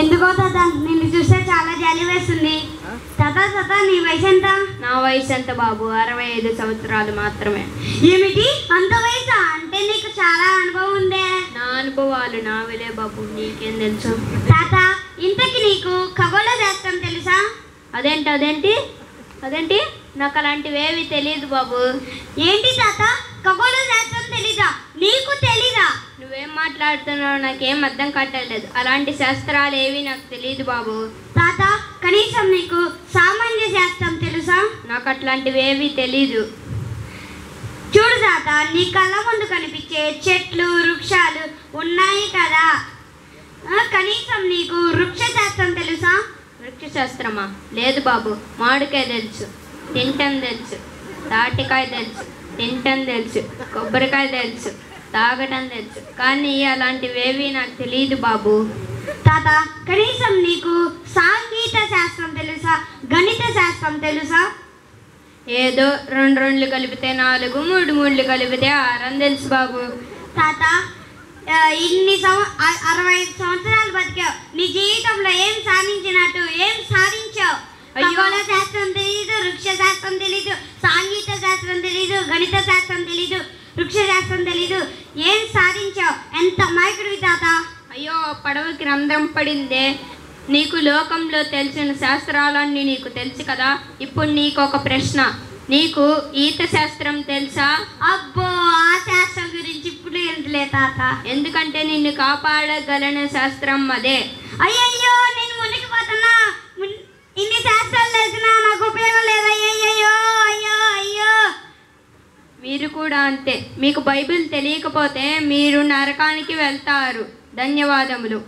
ఎందుకో తాత నిన్ను చూస్తే చాలా జాలి వేస్తుంది. తాత నీ వయసు ఎంత? నా వయసు ఎంత బాబు? 65 సంవత్సరాలు మాత్రమే. ఏమిటి అంత వయసా? అంటే నీకు చాలా అనుభవం ఉందే. నా అనుభవాలు నావిలే బాబు, నీకేం తెలుసు? తాత ఇంతకి నీకు ఖగోళ శాస్త్రం తెలుసా? అదేంటి నాకు అలాంటివేవి తెలియదు బాబు. ఏంటి తాత ఖగోళ శాస్త్రం తెలీదా? నీకు తెలీదా? నువ్వేం మాట్లాడుతున్నావు నాకేం అర్థం కావట్లేదు. అలాంటి శాస్త్రాలు ఏవి నాకు తెలియదు బాబు. తాత కనీసం నీకు సామాన్య శాస్త్రం తెలుసా? నాకు అట్లాంటివేవి తెలీదు. చూడు తాత, నీ కళ్ళ ముందు కనిపించే చెట్లు వృక్షాలు ఉన్నాయి కదా, కనీసం నీకు వృక్ష శాస్త్రం తెలుసా? వృక్ష శాస్త్రమా? లేదు బాబు. మామిడికాయ తెలుసు, తింటం తెలుసు, తాటికాయ తెలుసు, తింటం తెలుసు, కొబ్బరికాయ తెలుసు, తాగటం తెలుసు, కానీ అలాంటివేవి నాకు తెలియదు బాబు. తాత కనీసం నీకు సాంగీత శాస్త్రం తెలుసా? గణిత శాస్త్రం తెలుసా? ఏదో 2 2లు కలిపితే 4, 3 3లు కలిపితే 6 అని తెలుసు బాబు. తాత 65 సంవత్సరాలు బతికావు, నీ జీవితంలో ఏం సాధించినట్టు? ఏం సాధించావు? ఖగోళ శాస్త్రం తెలీదు, వృక్ష శాస్త్రం తెలీదు, సాంగీత శాస్త్రం తెలీదు, గణిత శాస్త్రం తెలీదు, వృక్ష శాస్త్రం తెలీదు, ఏం సాధించావు? ఎంత మాయకుడివి తాత. అయ్యో పడవకి రంధ్రం పడిందే. నీకు లోకంలో తెలిసిన శాస్త్రాలన్నీ నీకు తెలుసు కదా. ఇప్పుడు నీకు ఒక ప్రశ్న, నీకు ఈత శాస్త్రం తెలుసా? అబ్బో ఆ శాస్త్రం గురించి ఇప్పుడు ఎందులే తాత, ఎందుకంటే నిన్ను కాపాడగలన శాస్త్రం అదే. అయ్యయ్యో నేను మునిగిపోతున్నా, ఇన్ని శాస్త్రాలు తెలిసినా నాకు ఉపయోగం లేదు. అయ్యయ్యో అయ్యో అయ్యో. మీరు కూడా అంతే. మీకు బైబిల్ తెలియకపోతే మీరు నరకానికి వెళ్తారు. ధన్యవాదములు.